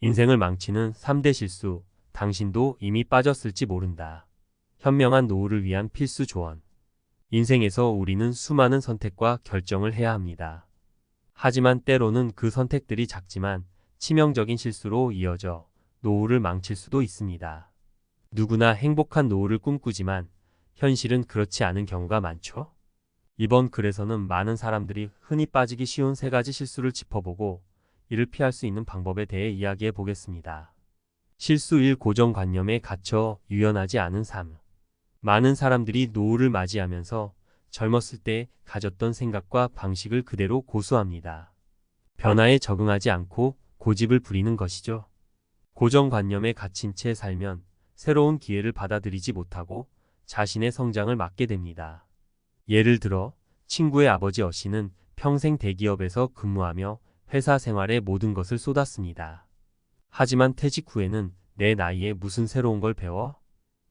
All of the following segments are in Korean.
인생을 망치는 3대 실수, 당신도 이미 빠졌을지 모른다. 현명한 노후를 위한 필수 조언. 인생에서 우리는 수많은 선택과 결정을 해야 합니다. 하지만 때로는 그 선택들이 작지만 치명적인 실수로 이어져 노후를 망칠 수도 있습니다. 누구나 행복한 노후를 꿈꾸지만 현실은 그렇지 않은 경우가 많죠? 이번 글에서는 많은 사람들이 흔히 빠지기 쉬운 3가지 실수를 짚어보고 이를 피할 수 있는 방법에 대해 이야기해 보겠습니다. 실수 1. 고정관념에 갇혀 유연하지 않은 삶. 많은 사람들이 노후를 맞이하면서 젊었을 때 가졌던 생각과 방식을 그대로 고수합니다. 변화에 적응하지 않고 고집을 부리는 것이죠. 고정관념에 갇힌 채 살면 새로운 기회를 받아들이지 못하고 자신의 성장을 막게 됩니다. 예를 들어 친구의 아버지 어씨는 평생 대기업에서 근무하며 회사 생활에 모든 것을 쏟았습니다. 하지만 퇴직 후에는 내 나이에 무슨 새로운 걸 배워?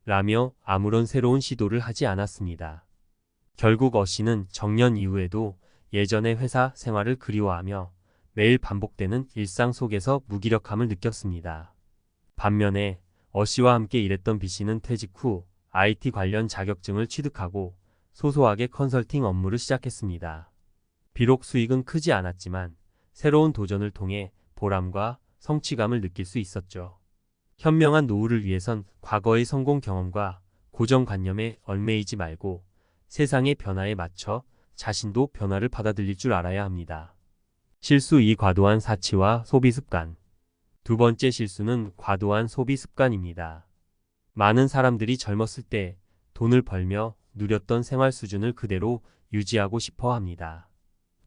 라며 아무런 새로운 시도를 하지 않았습니다. 결국 어씨는 정년 이후에도 예전의 회사 생활을 그리워하며 매일 반복되는 일상 속에서 무기력함을 느꼈습니다. 반면에 어씨와 함께 일했던 B씨는 퇴직 후 IT 관련 자격증을 취득하고 소소하게 컨설팅 업무를 시작했습니다. 비록 수익은 크지 않았지만 새로운 도전을 통해 보람과 성취감을 느낄 수 있었죠. 현명한 노후를 위해선 과거의 성공 경험과 고정관념에 얽매이지 말고 세상의 변화에 맞춰 자신도 변화를 받아들일 줄 알아야 합니다. 실수 2. 과도한 사치와 소비 습관. 두 번째 실수는 과도한 소비 습관입니다. 많은 사람들이 젊었을 때 돈을 벌며 누렸던 생활 수준을 그대로 유지하고 싶어 합니다.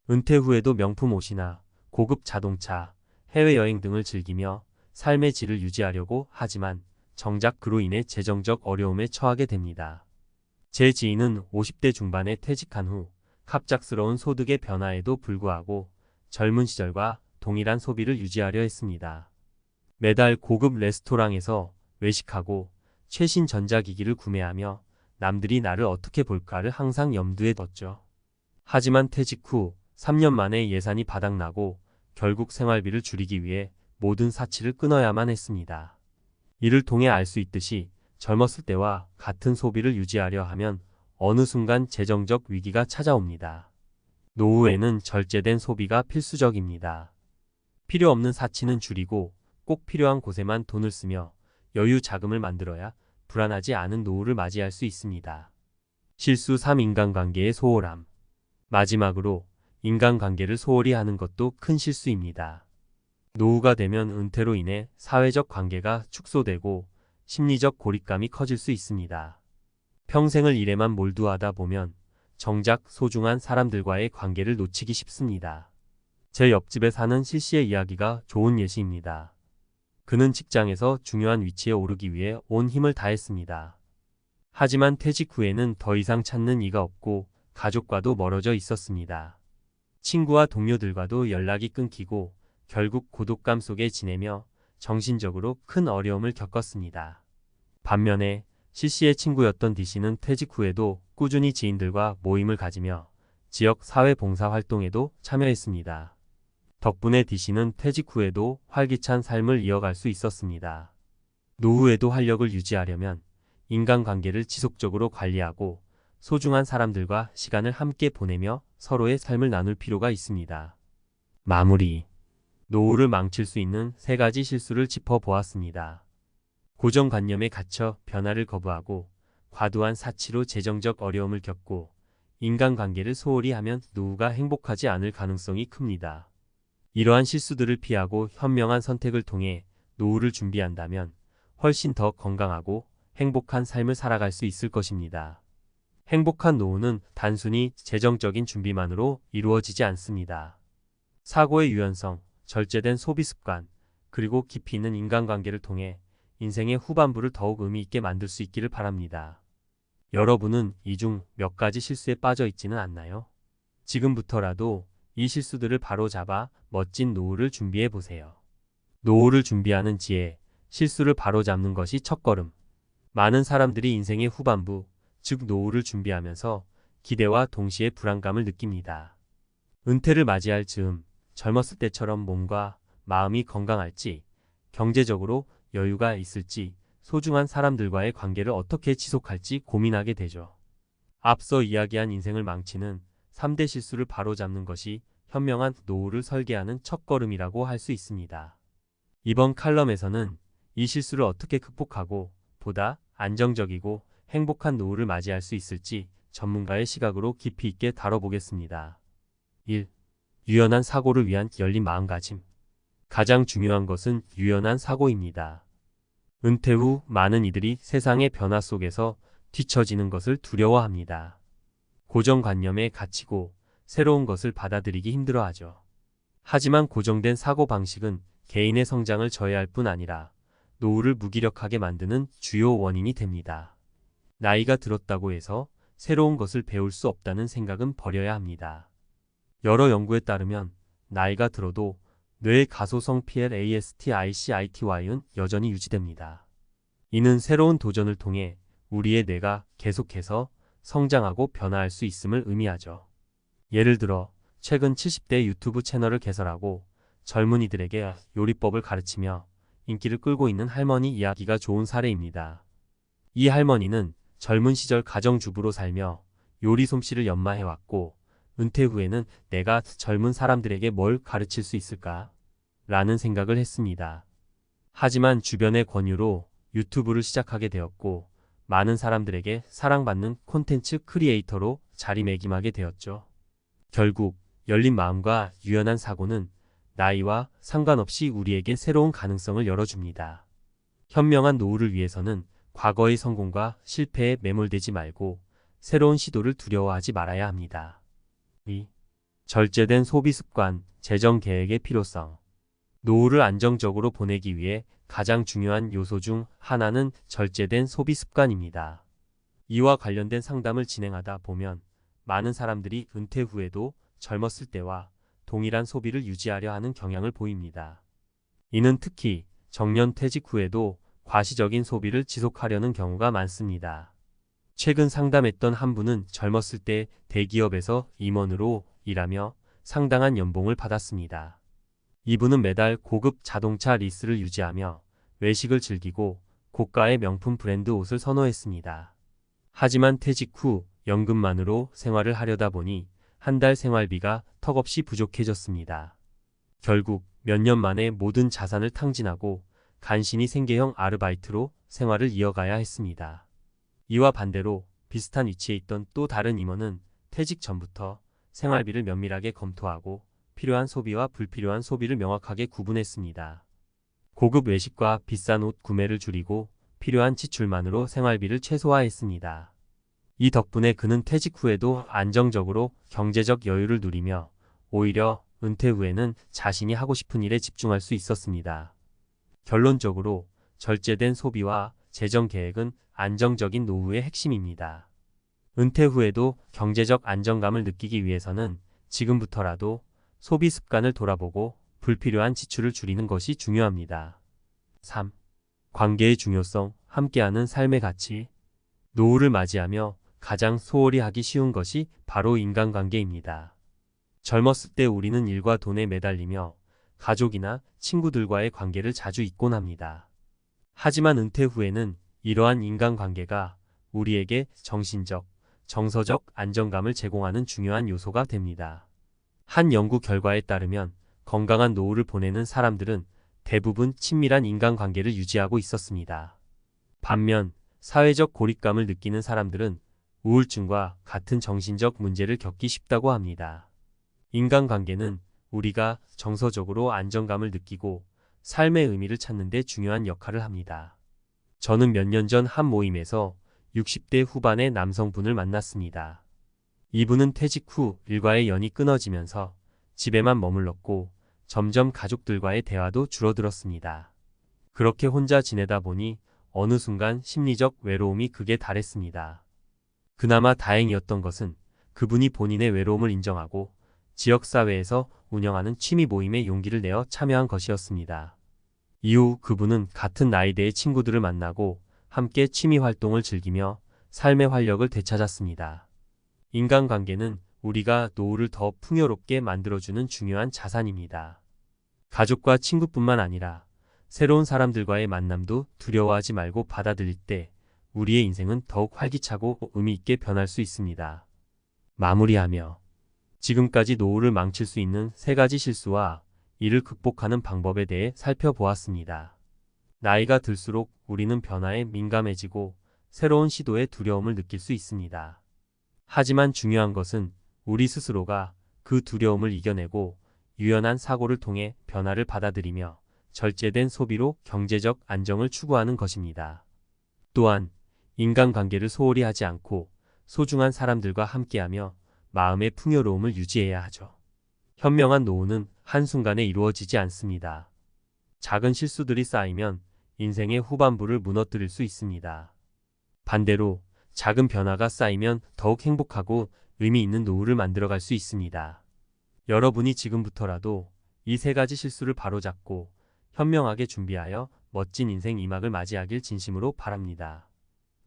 은퇴 후에도 명품 옷이나 고급 자동차, 해외여행 등을 즐기며 삶의 질을 유지하려고 하지만 정작 그로 인해 재정적 어려움에 처하게 됩니다. 제 지인은 50대 중반에 퇴직한 후 갑작스러운 소득의 변화에도 불구하고 젊은 시절과 동일한 소비를 유지하려 했습니다. 매달 고급 레스토랑에서 외식하고 최신 전자기기를 구매하며 남들이 나를 어떻게 볼까를 항상 염두에 뒀죠. 하지만 퇴직 후 3년 만에 예산이 바닥나고 결국 생활비를 줄이기 위해 모든 사치를 끊어야만 했습니다. 이를 통해 알 수 있듯이 젊었을 때와 같은 소비를 유지하려 하면 어느 순간 재정적 위기가 찾아옵니다. 노후에는 절제된 소비가 필수적입니다. 필요 없는 사치는 줄이고 꼭 필요한 곳에만 돈을 쓰며 여유 자금을 만들어야 불안하지 않은 노후를 맞이할 수 있습니다. 실수 3. 인간관계의 소홀함. 마지막으로 인간관계를 소홀히 하는 것도 큰 실수입니다. 노후가 되면 은퇴로 인해 사회적 관계가 축소되고 심리적 고립감이 커질 수 있습니다. 평생을 일에만 몰두하다 보면 정작 소중한 사람들과의 관계를 놓치기 쉽습니다. 제 옆집에 사는 C씨의 이야기가 좋은 예시입니다. 그는 직장에서 중요한 위치에 오르기 위해 온 힘을 다했습니다. 하지만 퇴직 후에는 더 이상 찾는 이가 없고 가족과도 멀어져 있었습니다. 친구와 동료들과도 연락이 끊기고 결국 고독감 속에 지내며 정신적으로 큰 어려움을 겪었습니다. 반면에 C씨의 친구였던 D씨는 퇴직 후에도 꾸준히 지인들과 모임을 가지며 지역 사회봉사 활동에도 참여했습니다. 덕분에 D씨는 퇴직 후에도 활기찬 삶을 이어갈 수 있었습니다. 노후에도 활력을 유지하려면 인간관계를 지속적으로 관리하고 소중한 사람들과 시간을 함께 보내며 서로의 삶을 나눌 필요가 있습니다. 마무리. 노후를 망칠 수 있는 3가지 실수를 짚어보았습니다. 고정관념에 갇혀 변화를 거부하고 과도한 사치로 재정적 어려움을 겪고 인간관계를 소홀히 하면 노후가 행복하지 않을 가능성이 큽니다. 이러한 실수들을 피하고 현명한 선택을 통해 노후를 준비한다면 훨씬 더 건강하고 행복한 삶을 살아갈 수 있을 것입니다. 행복한 노후는 단순히 재정적인 준비만으로 이루어지지 않습니다. 사고의 유연성, 절제된 소비 습관, 그리고 깊이 있는 인간관계를 통해 인생의 후반부를 더욱 의미 있게 만들 수 있기를 바랍니다. 여러분은 이 중 몇 가지 실수에 빠져 있지는 않나요? 지금부터라도 이 실수들을 바로잡아 멋진 노후를 준비해 보세요. 노후를 준비하는 지혜, 실수를 바로잡는 것이 첫걸음. 많은 사람들이 인생의 후반부, 즉 노후를 준비하면서 기대와 동시에 불안감을 느낍니다. 은퇴를 맞이할 즈음 젊었을 때처럼 몸과 마음이 건강할지, 경제적으로 여유가 있을지, 소중한 사람들과의 관계를 어떻게 지속할지 고민하게 되죠. 앞서 이야기한 인생을 망치는 3대 실수를 바로잡는 것이 현명한 노후를 설계하는 첫걸음이라고 할 수 있습니다. 이번 칼럼에서는 이 실수를 어떻게 극복하고 보다 안정적이고 행복한 노후를 맞이할 수 있을지 전문가의 시각으로 깊이 있게 다뤄보겠습니다. 1. 유연한 사고를 위한 열린 마음가짐. 가장 중요한 것은 유연한 사고입니다. 은퇴 후 많은 이들이 세상의 변화 속에서 뒤처지는 것을 두려워합니다. 고정관념에 갇히고 새로운 것을 받아들이기 힘들어하죠. 하지만 고정된 사고방식은 개인의 성장을 저해할 뿐 아니라 노후를 무기력하게 만드는 주요 원인이 됩니다. 나이가 들었다고 해서 새로운 것을 배울 수 없다는 생각은 버려야 합니다. 여러 연구에 따르면 나이가 들어도 뇌의 가소성 PLASTICITY는 여전히 유지됩니다. 이는 새로운 도전을 통해 우리의 뇌가 계속해서 성장하고 변화할 수 있음을 의미하죠. 예를 들어 최근 70대 유튜브 채널을 개설하고 젊은이들에게 요리법을 가르치며 인기를 끌고 있는 할머니 이야기가 좋은 사례입니다. 이 할머니는 젊은 시절 가정주부로 살며 요리 솜씨를 연마해왔고 은퇴 후에는 내가 젊은 사람들에게 뭘 가르칠 수 있을까? 라는 생각을 했습니다. 하지만 주변의 권유로 유튜브를 시작하게 되었고 많은 사람들에게 사랑받는 콘텐츠 크리에이터로 자리매김하게 되었죠. 결국 열린 마음과 유연한 사고는 나이와 상관없이 우리에게 새로운 가능성을 열어줍니다. 현명한 노후를 위해서는 과거의 성공과 실패에 매몰되지 말고 새로운 시도를 두려워하지 말아야 합니다. 2. 절제된 소비 습관, 재정 계획의 필요성. 노후를 안정적으로 보내기 위해 가장 중요한 요소 중 하나는 절제된 소비 습관입니다. 이와 관련된 상담을 진행하다 보면 많은 사람들이 은퇴 후에도 젊었을 때와 동일한 소비를 유지하려 하는 경향을 보입니다. 이는 특히 정년 퇴직 후에도 과시적인 소비를 지속하려는 경우가 많습니다. 최근 상담했던 한 분은 젊었을 때 대기업에서 임원으로 일하며 상당한 연봉을 받았습니다. 이분은 매달 고급 자동차 리스를 유지하며 외식을 즐기고 고가의 명품 브랜드 옷을 선호했습니다. 하지만 퇴직 후 연금만으로 생활을 하려다 보니 한 달 생활비가 턱없이 부족해졌습니다. 결국 몇 년 만에 모든 자산을 탕진하고 간신히 생계형 아르바이트로 생활을 이어가야 했습니다. 이와 반대로 비슷한 위치에 있던 또 다른 임원은 퇴직 전부터 생활비를 면밀하게 검토하고 필요한 소비와 불필요한 소비를 명확하게 구분했습니다. 고급 외식과 비싼 옷 구매를 줄이고 필요한 지출만으로 생활비를 최소화했습니다. 이 덕분에 그는 퇴직 후에도 안정적으로 경제적 여유를 누리며 오히려 은퇴 후에는 자신이 하고 싶은 일에 집중할 수 있었습니다. 결론적으로 절제된 소비와 재정 계획은 안정적인 노후의 핵심입니다. 은퇴 후에도 경제적 안정감을 느끼기 위해서는 지금부터라도 소비 습관을 돌아보고 불필요한 지출을 줄이는 것이 중요합니다. 3. 관계의 중요성, 함께하는 삶의 가치. 노후를 맞이하며 가장 소홀히 하기 쉬운 것이 바로 인간관계입니다. 젊었을 때 우리는 일과 돈에 매달리며 가족이나 친구들과의 관계를 자주 잊곤 합니다. 하지만 은퇴 후에는 이러한 인간관계가 우리에게 정신적, 정서적 안정감을 제공하는 중요한 요소가 됩니다. 한 연구 결과에 따르면 건강한 노후를 보내는 사람들은 대부분 친밀한 인간관계를 유지하고 있었습니다. 반면 사회적 고립감을 느끼는 사람들은 우울증과 같은 정신적 문제를 겪기 쉽다고 합니다. 인간관계는 우리가 정서적으로 안정감을 느끼고 삶의 의미를 찾는 데 중요한 역할을 합니다. 저는 몇 년 전 한 모임에서 60대 후반의 남성분을 만났습니다. 이분은 퇴직 후 일과의 연이 끊어지면서 집에만 머물렀고 점점 가족들과의 대화도 줄어들었습니다. 그렇게 혼자 지내다 보니 어느 순간 심리적 외로움이 극에 달했습니다. 그나마 다행이었던 것은 그분이 본인의 외로움을 인정하고 지역사회에서 운영하는 취미 모임에 용기를 내어 참여한 것이었습니다. 이후 그분은 같은 나이대의 친구들을 만나고 함께 취미 활동을 즐기며 삶의 활력을 되찾았습니다. 인간관계는 우리가 노후를 더 풍요롭게 만들어주는 중요한 자산입니다. 가족과 친구뿐만 아니라 새로운 사람들과의 만남도 두려워하지 말고 받아들일 때 우리의 인생은 더욱 활기차고 의미 있게 변할 수 있습니다. 마무리하며 지금까지 노후를 망칠 수 있는 3가지 실수와 이를 극복하는 방법에 대해 살펴보았습니다. 나이가 들수록 우리는 변화에 민감해지고 새로운 시도에 두려움을 느낄 수 있습니다. 하지만 중요한 것은 우리 스스로가 그 두려움을 이겨내고 유연한 사고를 통해 변화를 받아들이며 절제된 소비로 경제적 안정을 추구하는 것입니다. 또한 인간관계를 소홀히 하지 않고 소중한 사람들과 함께하며 마음의 풍요로움을 유지해야 하죠. 현명한 노후는 한순간에 이루어지지 않습니다. 작은 실수들이 쌓이면 인생의 후반부를 무너뜨릴 수 있습니다. 반대로 작은 변화가 쌓이면 더욱 행복하고 의미 있는 노후를 만들어갈 수 있습니다. 여러분이 지금부터라도 이 3가지 실수를 바로잡고 현명하게 준비하여 멋진 인생 2막을 맞이하길 진심으로 바랍니다.